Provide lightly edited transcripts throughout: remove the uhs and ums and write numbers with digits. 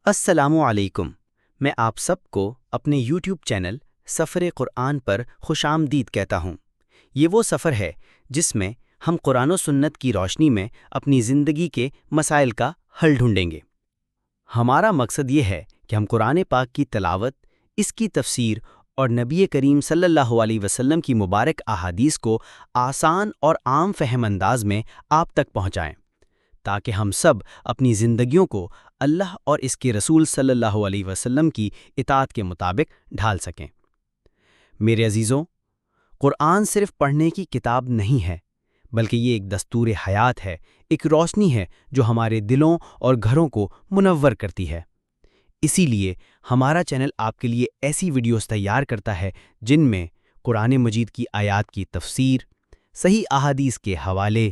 السلام علیکم۔ میں آپ سب کو اپنے یوٹیوب چینل سفر قرآن پر خوش آمدید کہتا ہوں۔ یہ وہ سفر ہے جس میں ہم قرآن و سنت کی روشنی میں اپنی زندگی کے مسائل کا حل ڈھونڈیں گے۔ ہمارا مقصد یہ ہے کہ ہم قرآن پاک کی تلاوت، اس کی تفسیر اور نبی کریم صلی اللہ علیہ وسلم کی مبارک احادیث کو آسان اور عام فہم انداز میں آپ تک پہنچائیں، تاکہ ہم سب اپنی زندگیوں کو اللہ اور اس کے رسول صلی اللہ علیہ وسلم کی اطاعت کے مطابق ڈھال سکیں۔ میرے عزیزوں، قرآن صرف پڑھنے کی کتاب نہیں ہے، بلکہ یہ ایک دستور حیات ہے، ایک روشنی ہے جو ہمارے دلوں اور گھروں کو منور کرتی ہے۔ اسی لیے ہمارا چینل آپ کے لیے ایسی ویڈیوز تیار کرتا ہے جن میں قرآن مجید کی آیات کی تفسیر، صحیح احادیث کے حوالے،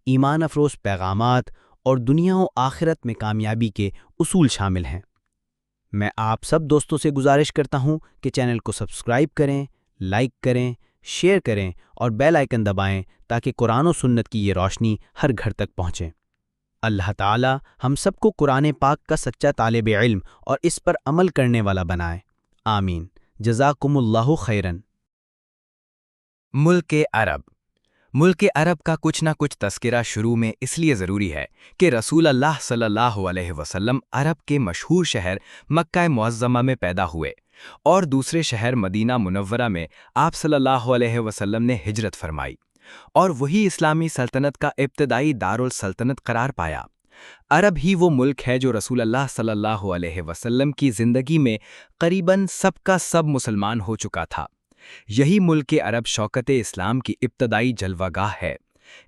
ایمان افروز پیغامات اور دنیا و آخرت میں کامیابی کے اصول شامل ہیں۔ میں آپ سب دوستوں سے گزارش کرتا ہوں کہ چینل کو سبسکرائب کریں، لائک کریں، شیئر کریں اور بیل آئیکن دبائیں تاکہ قرآن و سنت کی یہ روشنی ہر گھر تک پہنچے۔ اللہ تعالی ہم سب کو قرآن پاک کا سچا طالب علم اور اس پر عمل کرنے والا بنائے۔ آمین۔ جزاکم اللہ خیرن۔ ملک عرب۔ ملک عرب کا کچھ نہ کچھ تذکرہ شروع میں اس لیے ضروری ہے کہ رسول اللہ صلی اللہ علیہ وسلم عرب کے مشہور شہر مکہ معظمہ میں پیدا ہوئے اور دوسرے شہر مدینہ منورہ میں آپ صلی اللہ علیہ وسلم نے ہجرت فرمائی اور وہی اسلامی سلطنت کا ابتدائی دارالسلطنت قرار پایا۔ عرب ہی وہ ملک ہے جو رسول اللہ صلی اللہ علیہ وسلم کی زندگی میں قریباً سب کا سب مسلمان ہو چکا تھا۔ یہی ملک عرب شوکت اسلام کی ابتدائی جلوہ گاہ ہے۔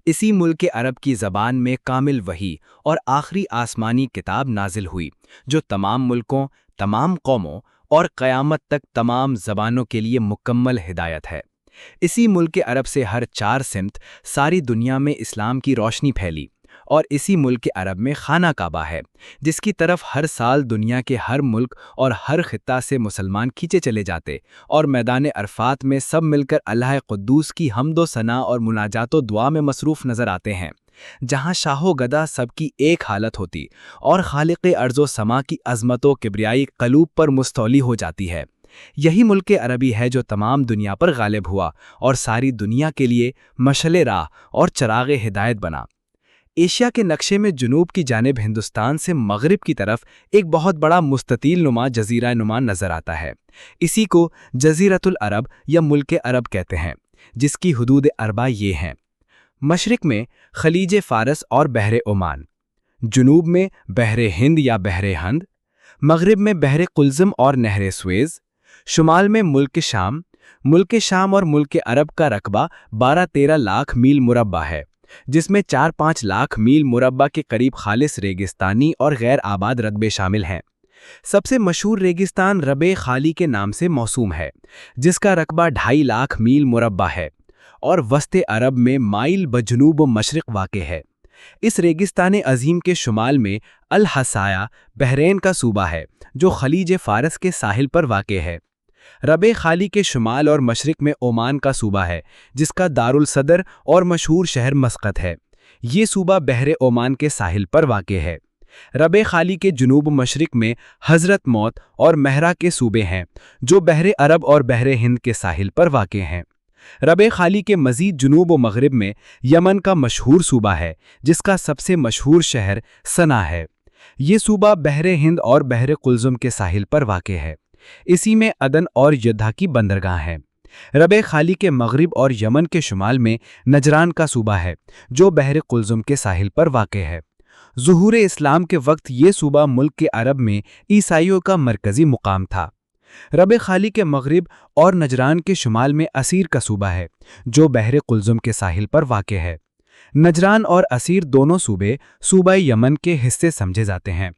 اسی ملک عرب کی زبان میں کامل وحی اور آخری آسمانی کتاب نازل ہوئی جو تمام ملکوں، تمام قوموں اور قیامت تک تمام زبانوں کے لیے مکمل ہدایت ہے۔ اسی ملک عرب سے ہر چار سمت ساری دنیا میں اسلام کی روشنی پھیلی اور اسی ملک عرب میں خانہ کعبہ ہے جس کی طرف ہر سال دنیا کے ہر ملک اور ہر خطہ سے مسلمان کھینچے چلے جاتے اور میدان عرفات میں سب مل کر اللہ قدوس کی حمد و ثنا اور مناجات و دعا میں مصروف نظر آتے ہیں، جہاں شاہ و گدا سب کی ایک حالت ہوتی اور خالق ارض و سما کی عظمت و کبریائی قلوب پر مستولی ہو جاتی ہے۔ یہی ملک عربی ہے جو تمام دنیا پر غالب ہوا اور ساری دنیا کے لیے مشعل راہ اور چراغ ہدایت بنا۔ ایشیا کے نقشے میں جنوب کی جانب ہندوستان سے مغرب کی طرف ایک بہت بڑا مستطیل نما جزیرہ نما نظر آتا ہے۔ اسی کو جزیرۃ العرب یا ملک عرب کہتے ہیں، جس کی حدود اربع یہ ہیں: مشرق میں خلیج فارس اور بحر عمان، جنوب میں بحر ہند یا بحر ہند، مغرب میں بحر قلزم اور نہر سویز، شمال میں ملک شام اور ملک عرب کا رقبہ 12-13 لاکھ میل مربع ہے، جس میں 4-5 لاکھ میل مربع کے قریب خالص ریگستانی اور غیر آباد رقبے شامل ہیں۔ سب سے مشہور ریگستان ربع خالی کے نام سے موسوم ہے، جس کا رقبہ 2.5 لاکھ میل مربع ہے اور وسط عرب میں مائل بجنوب و مشرق واقع ہے۔ اس ریگستان عظیم کے شمال میں الحصایہ بحرین کا صوبہ ہے جو خلیج فارس کے ساحل پر واقع ہے۔ ربع خالی کے شمال اور مشرق میں عمان کا صوبہ ہے جس کا دارالصدر اور مشہور شہر مسقط ہے۔ یہ صوبہ بحر عمان کے ساحل پر واقع ہے۔ ربع خالی کے جنوب مشرق میں حضرت موت اور مہرہ کے صوبے ہیں جو بحر عرب اور بحر ہند کے ساحل پر واقع ہیں۔ ربع خالی کے مزید جنوب و مغرب میں یمن کا مشہور صوبہ ہے جس کا سب سے مشہور شہر صنعا ہے۔ یہ صوبہ بحر ہند اور بحر قلزم کے ساحل پر واقع ہے۔ اسی میں عدن اور یدھا کی بندرگاہ ہے۔ ربع خالی کے مغرب اور یمن کے شمال میں نجران کا صوبہ ہے جو بحر قلزم کے ساحل پر واقع ہے۔ ظہور اسلام کے وقت یہ صوبہ ملک کے عرب میں عیسائیوں کا مرکزی مقام تھا۔ ربع خالی کے مغرب اور نجران کے شمال میں عسیر کا صوبہ ہے جو بحر قلزم کے ساحل پر واقع ہے۔ نجران اور عسیر دونوں صوبہ یمن کے حصے سمجھے جاتے ہیں۔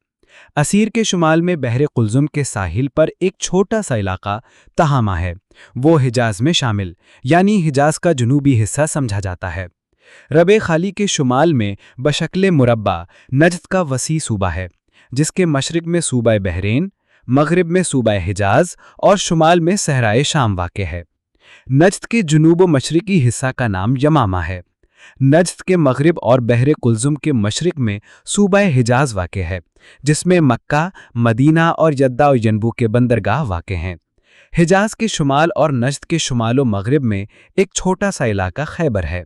عسیر کے شمال میں بحر قلزم کے ساحل پر ایک چھوٹا سا علاقہ تہامہ ہے، وہ حجاز میں شامل یعنی حجاز کا جنوبی حصہ سمجھا جاتا ہے۔ ربع خالی کے شمال میں بشکل مربع نجد کا وسیع صوبہ ہے جس کے مشرق میں صوبہ بحرین، مغرب میں صوبہ حجاز اور شمال میں صحرائے شام واقع ہے۔ نجد کے جنوب و مشرقی حصہ کا نام یمامہ ہے۔ نجد کے مغرب اور بحر کلزم کے مشرق میں صوبہ حجاز واقع ہے، جس میں مکہ، مدینہ اور جدہ و ینبو کے بندرگاہ واقع ہیں۔ حجاز کے شمال اور نجد کے شمال و مغرب میں ایک چھوٹا سا علاقہ خیبر ہے۔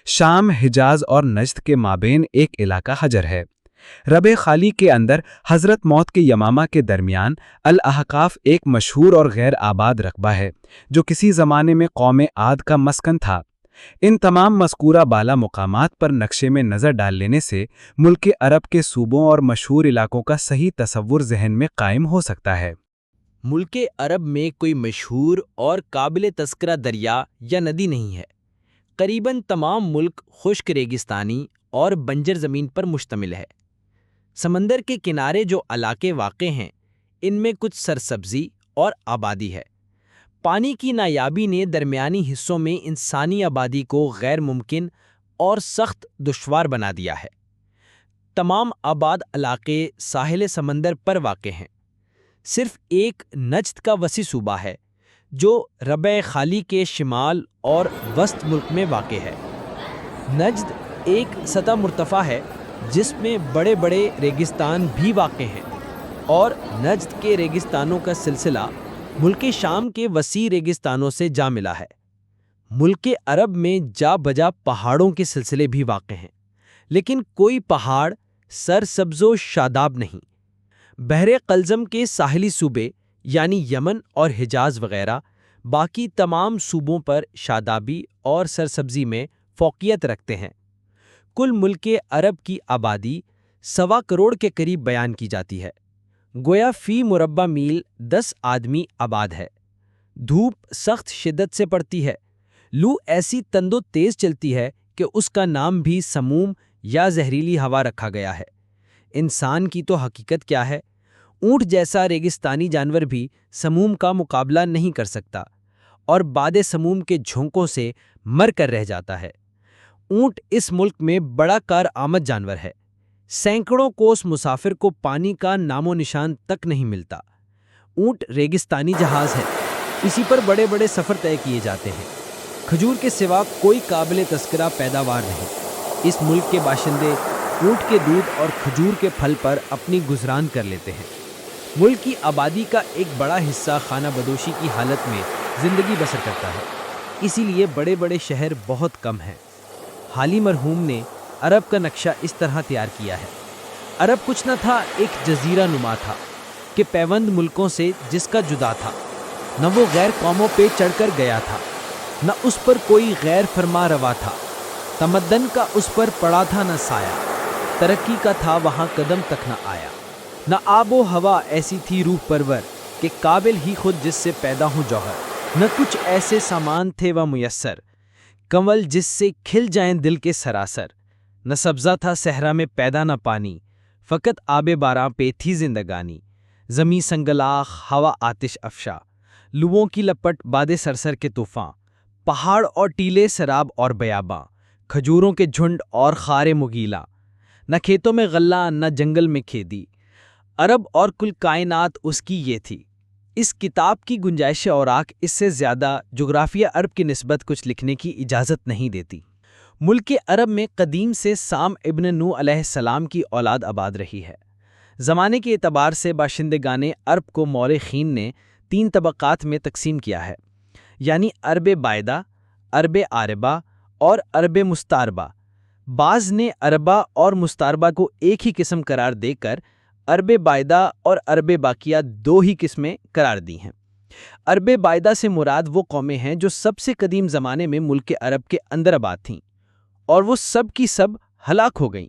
شام، حجاز اور نجد کے مابین ایک علاقہ حجر ہے۔ ربع خالی کے اندر حضرت موت کے یمامہ کے درمیان الاحقاف ایک مشہور اور غیر آباد رقبہ ہے، جو کسی زمانے میں قوم عاد کا مسکن تھا۔ ان تمام مذکورہ بالا مقامات پر نقشے میں نظر ڈال لینے سے ملک عرب کے صوبوں اور مشہور علاقوں کا صحیح تصور ذہن میں قائم ہو سکتا ہے۔ ملک عرب میں کوئی مشہور اور قابل تذکرہ دریا یا ندی نہیں ہے۔ قریباً تمام ملک خشک ریگستانی اور بنجر زمین پر مشتمل ہے۔ سمندر کے کنارے جو علاقے واقع ہیں، ان میں کچھ سرسبزی اور آبادی ہے۔ پانی کی نایابی نے درمیانی حصوں میں انسانی آبادی کو غیر ممکن اور سخت دشوار بنا دیا ہے۔ تمام آباد علاقے ساحل سمندر پر واقع ہیں۔ صرف ایک نجد کا وسیع صوبہ ہے، جو ربع خالی کے شمال اور وسط ملک میں واقع ہے۔ نجد ایک سطح مرتفع ہے جس میں بڑے بڑے ریگستان بھی واقع ہیں، اور نجد کے ریگستانوں کا سلسلہ ملک شام کے وسیع ریگستانوں سے جا ملا ہے۔ ملک عرب میں جا بجا پہاڑوں کے سلسلے بھی واقع ہیں، لیکن کوئی پہاڑ سرسبز و شاداب نہیں۔ بحر قلزم کے ساحلی صوبے یعنی یمن اور حجاز وغیرہ باقی تمام صوبوں پر شادابی اور سرسبزی میں فوقیت رکھتے ہیں۔ کل ملک عرب کی آبادی 1.25 کروڑ کے قریب بیان کی جاتی ہے۔ گویا فی مربع میل 10 آدمی آباد ہے۔ دھوپ سخت شدت سے پڑتی ہے۔ لو ایسی تند و تیز چلتی ہے کہ اس کا نام بھی سموم یا زہریلی ہوا رکھا گیا ہے۔ انسان کی تو حقیقت کیا ہے؟ اونٹ جیسا ریگستانی جانور بھی سموم کا مقابلہ نہیں کر سکتا اور بعد سموم کے جھونکوں سے مر کر رہ جاتا ہے۔ اونٹ اس ملک میں بڑا کارآمد جانور ہے۔ سینکڑوں کوس مسافر کو پانی کا نام و نشان تک نہیں ملتا۔ اونٹ ریگستانی جہاز ہے، اسی پر بڑے بڑے سفر طے کیے جاتے ہیں۔ کھجور کے سوا کوئی قابل تذکرہ پیداوار نہیں۔ اس ملک کے باشندے اونٹ کے دودھ اور کھجور کے پھل پر اپنی گزران کر لیتے ہیں۔ ملک کی آبادی کا ایک بڑا حصہ خانہ بدوشی کی حالت میں زندگی بسر کرتا ہے، اسی لیے بڑے بڑے شہر بہت کم ہیں۔ حالی مرحوم نے عرب کا نقشہ اس طرح تیار کیا ہے۔ عرب کچھ نہ تھا، ایک جزیرہ نما تھا کہ پیوند ملکوں سے جس کا جدا تھا۔ نہ وہ غیر قوموں پہ چڑھ کر گیا تھا، نہ اس پر کوئی غیر فرما روا تھا۔ تمدن کا اس پر پڑا تھا نہ سایہ، ترقی کا تھا وہاں قدم تک نہ آیا۔ نہ آب و ہوا ایسی تھی روح پرور کہ قابل ہی خود جس سے پیدا ہوں جوہر۔ نہ کچھ ایسے سامان تھے وہ میسر، کنول جس سے کھل جائیں دل کے سراسر۔ نہ سبزہ تھا صحرا میں پیدا نہ پانی، فقط آب باراں پہ تھی زندگانی۔ زمیں سنگلاخ، ہوا آتش افشا، لووں کی لپٹ باد سرسر کے طوفاں۔ پہاڑ اور ٹیلے سراب اور بیاباں، کھجوروں کے جھنڈ اور خار مغیلاں۔ نہ کھیتوں میں غلہ نہ جنگل میں کھیتی، عرب اور کل کائنات اس کی یہ تھی۔ اس کتاب کی گنجائش اوراق اس سے زیادہ جغرافیہ عرب کی نسبت کچھ لکھنے کی اجازت نہیں دیتی۔ ملک عرب میں قدیم سے سام ابن نوح علیہ السلام کی اولاد آباد رہی ہے۔ زمانے کے اعتبار سے باشندگان عرب کو مورخین نے 3 طبقات میں تقسیم کیا ہے، یعنی عرب بائدہ، عرب عاربہ اور عرب مستعربہ۔ بعض نے عربہ اور مستعربہ کو ایک ہی قسم قرار دے کر عرب بائدہ اور عرب باقیہ 2 ہی قسمیں قرار دی ہیں۔ عرب بائدہ سے مراد وہ قومیں ہیں جو سب سے قدیم زمانے میں ملک عرب کے اندر آباد تھیں، اور وہ سب کی سب ہلاک ہو گئیں۔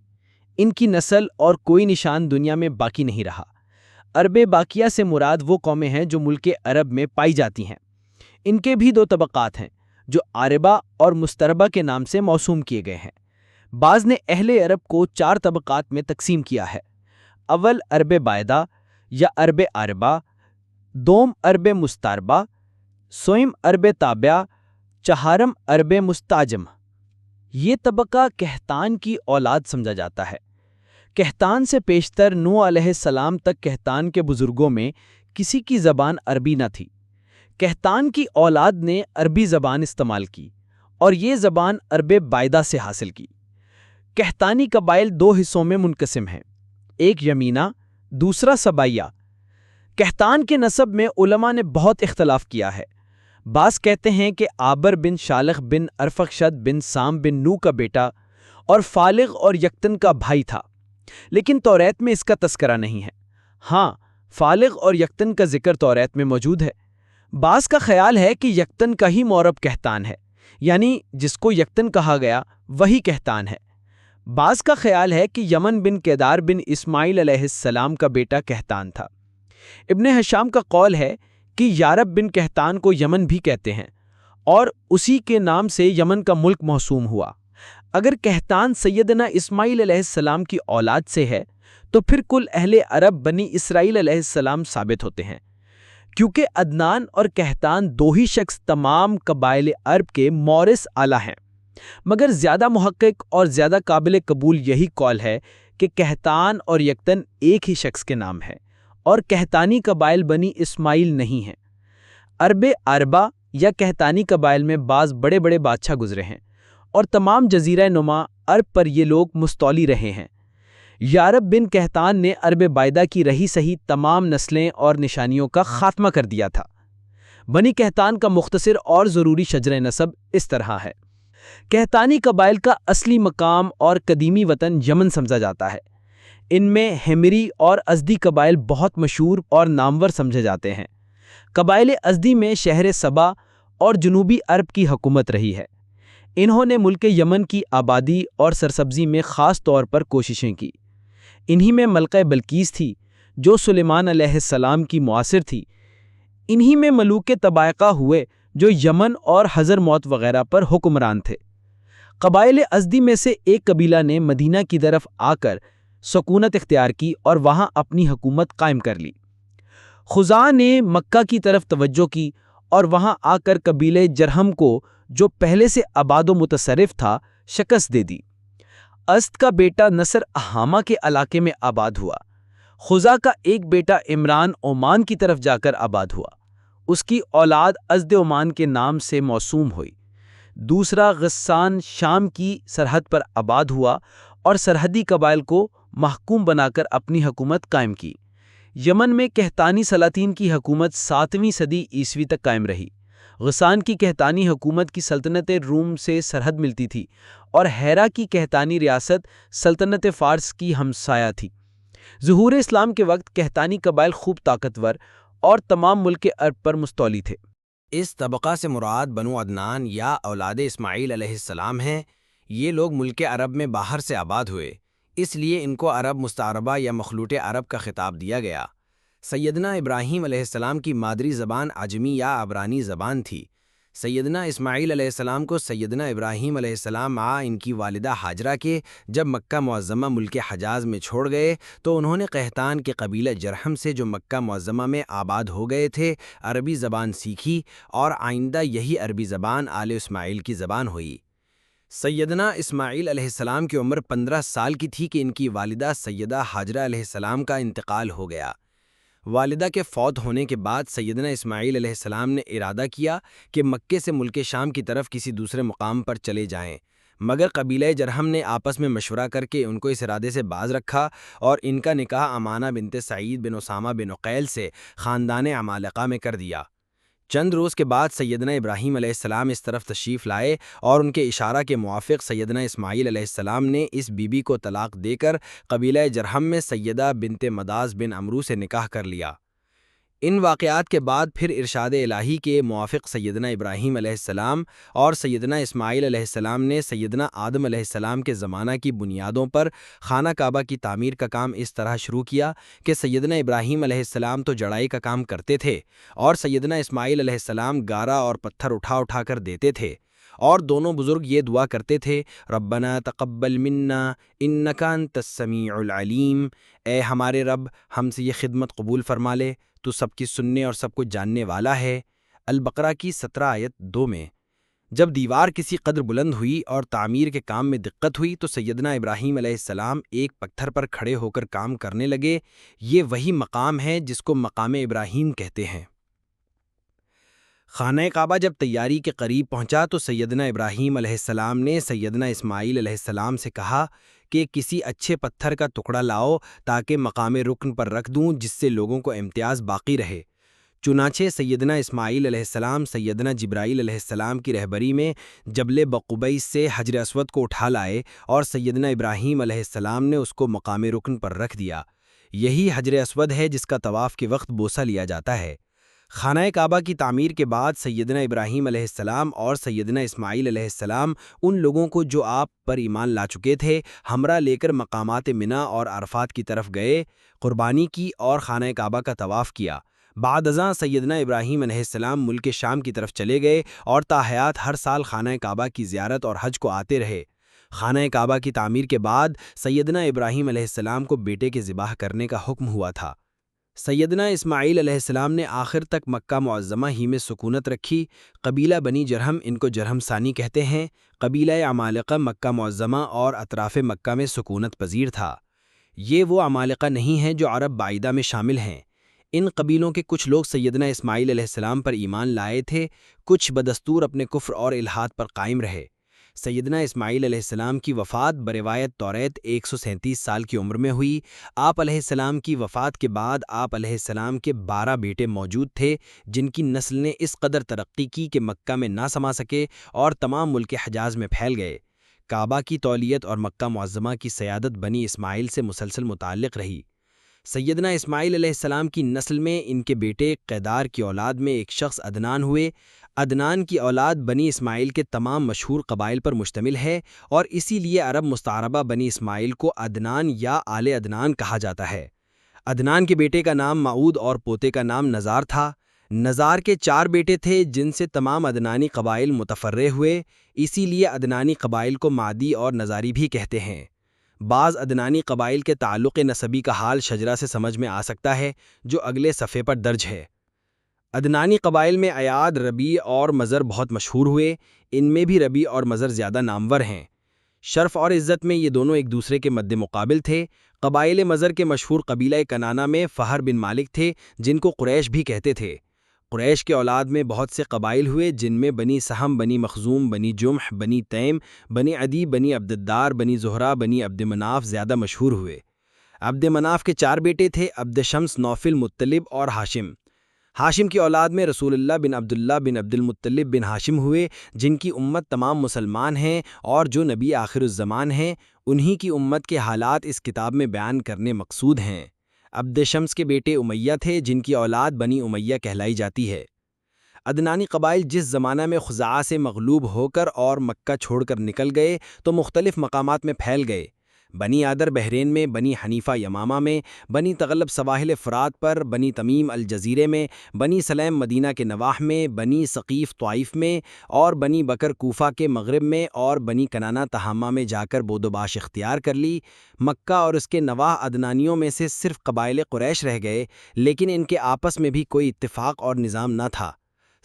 ان کی نسل اور کوئی نشان دنیا میں باقی نہیں رہا۔ عرب باقیہ سے مراد وہ قومیں ہیں جو ملک عرب میں پائی جاتی ہیں۔ ان کے بھی 2 طبقات ہیں جو عاربہ اور مستعربہ کے نام سے موسوم کیے گئے ہیں۔ بعض نے اہل عرب کو 4 طبقات میں تقسیم کیا ہے۔ اول عرب بائدہ یا عرب عاربہ، دوم عرب مستعربہ، سوئم عرب تابعہ، چہارم عرب مستعجم۔ یہ طبقہ کہتان کی اولاد سمجھا جاتا ہے۔ کہتان سے پیشتر نوح علیہ السلام تک کہتان کے بزرگوں میں کسی کی زبان عربی نہ تھی۔ کہتان کی اولاد نے عربی زبان استعمال کی اور یہ زبان عرب بائدہ سے حاصل کی۔ کہتانی قبائل دو حصوں میں منقسم ہیں، ایک یمینہ، دوسرا سبائیہ۔ کہتان کے نسب میں علماء نے بہت اختلاف کیا ہے۔ بعض کہتے ہیں کہ آبر بن شالخ بن ارفخشد بن سام بن نو کا بیٹا اور فالغ اور یکتن کا بھائی تھا، لیکن توریت میں اس کا تذکرہ نہیں ہے۔ ہاں، فالغ اور یکتن کا ذکر توریت میں موجود ہے۔ بعض کا خیال ہے کہ یکتن کا ہی مورب کہتان ہے، یعنی جس کو یکتن کہا گیا وہی کہتان ہے۔ بعض کا خیال ہے کہ یمن بن کیدار بن اسماعیل علیہ السلام کا بیٹا کہتان تھا۔ ابن ہشام کا قول ہے کہ یارب بن کہتان کو یمن بھی کہتے ہیں اور اسی کے نام سے یمن کا ملک موسوم ہوا۔ اگر کہتان سیدنا اسماعیل علیہ السلام کی اولاد سے ہے تو پھر کل اہل عرب بنی اسرائیل علیہ السلام ثابت ہوتے ہیں، کیونکہ عدنان اور کہتان دو ہی شخص تمام قبائل عرب کے مورث اعلیٰ ہیں۔ مگر زیادہ محقق اور زیادہ قابل قبول یہی قول ہے کہ کہتان اور یکتن ایک ہی شخص کے نام ہے اور کہتانی قبائل بنی اسماعیل نہیں ہیں۔ عرب عربہ یا کہتانی قبائل میں بعض بڑے بڑے بادشاہ گزرے ہیں اور تمام جزیرہ نما عرب پر یہ لوگ مستولی رہے ہیں۔ یارب بن کہتان نے عرب بائدہ کی رہی سہی تمام نسلیں اور نشانیوں کا خاتمہ کر دیا تھا۔ بنی کہتان کا مختصر اور ضروری شجرہ نسب اس طرح ہے۔ کہتانی قبائل کا اصلی مقام اور قدیمی وطن یمن سمجھا جاتا ہے۔ ان میں ہیمری اور ازدی قبائل بہت مشہور اور نامور سمجھے جاتے ہیں۔ قبائل ازدی میں شہر سبا اور جنوبی عرب کی حکومت رہی ہے۔ انہوں نے ملک یمن کی آبادی اور سرسبزی میں خاص طور پر کوششیں کی۔ انہی میں ملکہ بلقیس تھی جو سلیمان علیہ السلام کی معاصر تھی۔ انہی میں ملوک طبائقہ ہوئے جو یمن اور حضرموت وغیرہ پر حکمران تھے۔ قبائل ازدی میں سے ایک قبیلہ نے مدینہ کی طرف آ کر سکونت اختیار کی اور وہاں اپنی حکومت قائم کر لی۔ خزاع نے مکہ کی طرف توجہ کی اور وہاں آ کر قبیلہ جرہم کو جو پہلے سے آباد و متصرف تھا شکست دے دی۔ ازد کا بیٹا نصر اہامہ کے علاقے میں آباد ہوا۔ خزاع کا ایک بیٹا عمران عمان کی طرف جا کر آباد ہوا۔ اس کی اولاد ازد عمان کے نام سے موسوم ہوئی۔ دوسرا غسان شام کی سرحد پر آباد ہوا اور سرحدی قبائل کو محکوم بنا کر اپنی حکومت قائم کی۔ یمن میں کہتانی سلاطین کی حکومت 7ویں صدی عیسوی تک قائم رہی۔ غسان کی کہتانی حکومت کی سلطنت روم سے سرحد ملتی تھی اور ہیرا کی کہتانی ریاست سلطنت فارس کی ہمسایہ تھی۔ ظہور اسلام کے وقت کہتانی قبائل خوب طاقتور اور تمام ملک عرب پر مستولی تھے۔ اس طبقہ سے مراد بنو عدنان یا اولاد اسماعیل علیہ السلام ہیں۔ یہ لوگ ملک عرب میں باہر سے آباد ہوئے، اس لیے ان کو عرب مستعربہ یا مخلوط عرب کا خطاب دیا گیا۔ سیدنا ابراہیم علیہ السلام کی مادری زبان عجمی یا عبرانی زبان تھی۔ سیدنا اسماعیل علیہ السلام کو سیدنا ابراہیم علیہ السلام ان کی والدہ ہاجرہ کے جب مکہ معظمہ ملک حجاز میں چھوڑ گئے تو انہوں نے قحطان کے قبیلہ جرہم سے جو مکہ معظمہ میں آباد ہو گئے تھے عربی زبان سیکھی اور آئندہ یہی عربی زبان آل اسماعیل کی زبان ہوئی۔ سیدنا اسماعیل علیہ السلام کی عمر 15 سال کی تھی کہ ان کی والدہ سیدہ ہاجرہ علیہ السلام کا انتقال ہو گیا۔ والدہ کے فوت ہونے کے بعد سیدنا اسماعیل علیہ السلام نے ارادہ کیا کہ مکے سے ملک شام کی طرف کسی دوسرے مقام پر چلے جائیں، مگر قبیلہ جرہم نے آپس میں مشورہ کر کے ان کو اس ارادے سے باز رکھا اور ان کا نکاح امانہ بنت سعید بن اسامہ بن عقیل سے خاندان عمالقہ میں کر دیا۔ چند روز کے بعد سیدنا ابراہیم علیہ السلام اس طرف تشریف لائے اور ان کے اشارہ کے موافق سیدنا اسماعیل علیہ السلام نے اس بی بی کو طلاق دے کر قبیلہ جرہم میں سیدہ بنت مداز بن عمرو سے نکاح کر لیا۔ ان واقعات کے بعد پھر ارشاد الہی کے موافق سیدنا ابراہیم علیہ السلام اور سیدنا اسماعیل علیہ السلام نے سیدنا آدم علیہ السلام کے زمانہ کی بنیادوں پر خانہ کعبہ کی تعمیر کا کام اس طرح شروع کیا کہ سیدنا ابراہیم علیہ السلام تو جڑائی کا کام کرتے تھے اور سیدنا اسماعیل علیہ السلام گارا اور پتھر اٹھا کر دیتے تھے، اور دونوں بزرگ یہ دعا کرتے تھے، ربنا تقبل منا انک انت السمیع العلیم، اے ہمارے رب ہم سے یہ خدمت قبول فرما لے، تو سب کی سننے اور سب کچھ جاننے والا ہے۔ البقرہ کی 17 آیت 2 میں جب دیوار کسی قدر بلند ہوئی اور تعمیر کے کام میں دقت ہوئی تو سیدنا ابراہیم علیہ السلام ایک پتھر پر کھڑے ہو کر کام کرنے لگے۔ یہ وہی مقام ہے جس کو مقام ابراہیم کہتے ہیں۔ خانہ کعبہ جب تیاری کے قریب پہنچا تو سیدنا ابراہیم علیہ السلام نے سیدنا اسماعیل علیہ السلام سے کہا کہ کسی اچھے پتھر کا ٹکڑا لاؤ تاکہ مقام رکن پر رکھ دوں، جس سے لوگوں کو امتیاز باقی رہے۔ چنانچہ سیدنا اسماعیل علیہ السلام سیدنا جبرائیل علیہ السلام کی رہبری میں جبل بقبیس سے حجر اسود کو اٹھا لائے اور سیدنا ابراہیم علیہ السلام نے اس کو مقام رکن پر رکھ دیا۔ یہی حجر اسود ہے جس کا طواف کے وقت بوسہ لیا جاتا ہے۔ خانہ کعبہ کی تعمیر کے بعد سیدنا ابراہیم علیہ السلام اور سیدنا اسماعیل علیہ السلام ان لوگوں کو جو آپ پر ایمان لا چکے تھے ہمراہ لے کر مقامات منی اور عرفات کی طرف گئے، قربانی کی اور خانہ کعبہ کا طواف کیا۔ بعد ازاں سیدنا ابراہیم علیہ السلام ملک شام کی طرف چلے گئے اور تاحیات ہر سال خانہ کعبہ کی زیارت اور حج کو آتے رہے۔ خانہ کعبہ کی تعمیر کے بعد سیدنا ابراہیم علیہ السلام کو بیٹے کے ذبح کرنے کا حکم ہوا تھا۔ سیدنا اسماعیل علیہ السلام نے آخر تک مکہ معظمہ ہی میں سکونت رکھی۔ قبیلہ بنی جرہم، ان کو جرہم ثانی کہتے ہیں، قبیلہ عمالقہ مکہ معظمہ اور اطراف مکہ میں سکونت پذیر تھا۔ یہ وہ عمالقہ نہیں ہیں جو عرب بعیدہ میں شامل ہیں۔ ان قبیلوں کے کچھ لوگ سیدنا اسماعیل علیہ السلام پر ایمان لائے تھے، کچھ بدستور اپنے کفر اور الحاد پر قائم رہے۔ سیدنا اسماعیل علیہ السلام کی وفات بروایت توریت 137 سال کی عمر میں ہوئی۔ آپ علیہ السلام کی وفات کے بعد آپ علیہ السلام کے 12 بیٹے موجود تھے، جن کی نسل نے اس قدر ترقی کی کہ مکہ میں نہ سما سکے اور تمام ملک حجاز میں پھیل گئے۔ کعبہ کی تولیت اور مکہ معظمہ کی سیادت بنی اسماعیل سے مسلسل متعلق رہی۔ سیدنا اسماعیل علیہ السلام کی نسل میں ان کے بیٹے قیدار کی اولاد میں ایک شخص عدنان ہوئے۔ عدنان کی اولاد بنی اسماعیل کے تمام مشہور قبائل پر مشتمل ہے اور اسی لیے عرب مستعربہ بنی اسماعیل کو عدنان یا آل عدنان کہا جاتا ہے۔ عدنان کے بیٹے کا نام معود اور پوتے کا نام نزار تھا۔ نزار کے 4 بیٹے تھے جن سے تمام عدنانی قبائل متفرع ہوئے، اسی لیے عدنانی قبائل کو معدی اور نزاری بھی کہتے ہیں۔ بعض عدنانی قبائل کے تعلق نسبی کا حال شجرہ سے سمجھ میں آ سکتا ہے، جو اگلے صفحے پر درج ہے۔ عدنانی قبائل میں ایاد، ربیع اور مزر بہت مشہور ہوئے، ان میں بھی ربیع اور مزر زیادہ نامور ہیں۔ شرف اور عزت میں یہ دونوں ایک دوسرے کے مد مقابل تھے۔ قبائل مزر کے مشہور قبیلہ کنانہ میں فہر بن مالک تھے، جن کو قریش بھی کہتے تھے۔ قریش کے اولاد میں بہت سے قبائل ہوئے، جن میں بنی سہم، بنی مخزوم، بنی جمح، بنی تیم، بنی عدی، بنی عبدالدار، بنی زہرہ، بنی عبد مناف زیادہ مشہور ہوئے۔ عبد مناف کے 4 بیٹے تھے، عبد شمس، نوفل، مطلب اور ہاشم۔ ہاشم کی اولاد میں رسول اللہ بن عبداللہ بن عبد المطلب بن ہاشم ہوئے، جن کی امت تمام مسلمان ہیں اور جو نبی آخر الزمان ہیں، انہی کی امت کے حالات اس کتاب میں بیان کرنے مقصود ہیں۔ عبد شمس کے بیٹے امیہ تھے، جن کی اولاد بنی امیہ کہلائی جاتی ہے۔ عدنانی قبائل جس زمانہ میں خزاعہ سے مغلوب ہو کر اور مکہ چھوڑ کر نکل گئے تو مختلف مقامات میں پھیل گئے۔ بنی عادر بحرین میں، بنی حنیفہ یمامہ میں، بنی تغلب سواحل فرات پر، بنی تمیم الجزیرے میں، بنی سلیم مدینہ کے نواح میں، بنی ثقیف طائف میں اور بنی بکر کوفہ کے مغرب میں اور بنی کنانہ تہامہ میں جا کر بود و باش اختیار کر لی۔ مکہ اور اس کے نواح عدنانیوں میں سے صرف قبائل قریش رہ گئے، لیکن ان کے آپس میں بھی کوئی اتفاق اور نظام نہ تھا،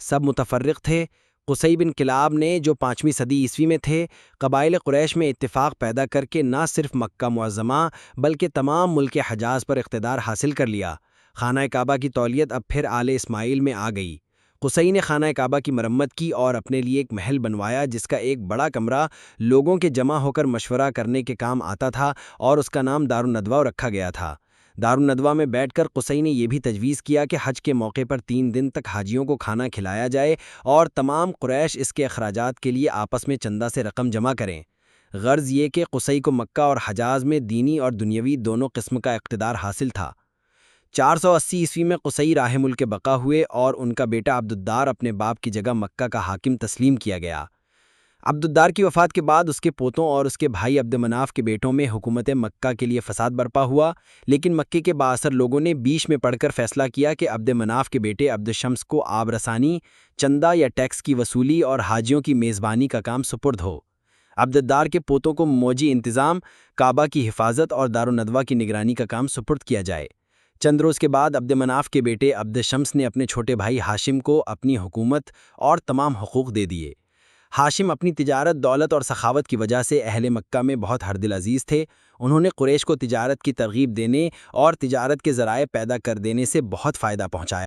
سب متفرق تھے۔ قصی بن کلاب نے جو 5ویں صدی عیسوی میں تھے، قبائل قریش میں اتفاق پیدا کر کے نہ صرف مکہ معظمہ بلکہ تمام ملک حجاز پر اقتدار حاصل کر لیا۔ خانہ کعبہ کی تولیت اب پھر آل اسماعیل میں آ گئی۔ قصی نے خانہ کعبہ کی مرمت کی اور اپنے لیے ایک محل بنوایا جس کا ایک بڑا کمرہ لوگوں کے جمع ہو کر مشورہ کرنے کے کام آتا تھا اور اس کا نام دارالندوہ رکھا گیا تھا۔ دارالندوہ میں بیٹھ کر قصی نے یہ بھی تجویز کیا کہ حج کے موقع پر 3 دن تک حاجیوں کو کھانا کھلایا جائے اور تمام قریش اس کے اخراجات کے لیے آپس میں چندہ سے رقم جمع کریں۔ غرض یہ کہ قصی کو مکہ اور حجاز میں دینی اور دنیاوی دونوں قسم کا اقتدار حاصل تھا۔ 480 عیسوی میں قصی راہ ملک بقا ہوئے اور ان کا بیٹا عبدالدار اپنے باپ کی جگہ مکہ کا حاکم تسلیم کیا گیا۔ عبدالدار کی وفات کے بعد اس کے پوتوں اور اس کے بھائی عبد مناف کے بیٹوں میں حکومت مکہ کے لیے فساد برپا ہوا، لیکن مکے کے بااثر لوگوں نے بیچ میں پڑھ کر فیصلہ کیا کہ عبد مناف کے بیٹے عبد شمس کو آب رسانی، چندہ یا ٹیکس کی وصولی اور حاجیوں کی میزبانی کا کام سپرد ہو۔ عبدالدار کے پوتوں کو موجی انتظام، کعبہ کی حفاظت اور دارالندوہ کی نگرانی کا کام سپرد کیا جائے۔ چند روز کے بعد عبد مناف کے بیٹے عبد شمس نے اپنے چھوٹے بھائی ہاشم کو اپنی حکومت اور تمام حقوق دے دیے۔ ہاشم اپنی تجارت، دولت اور سخاوت کی وجہ سے اہل مکہ میں بہت ہردل عزیز تھے۔ انہوں نے قریش کو تجارت کی ترغیب دینے اور تجارت کے ذرائع پیدا کر دینے سے بہت فائدہ پہنچایا۔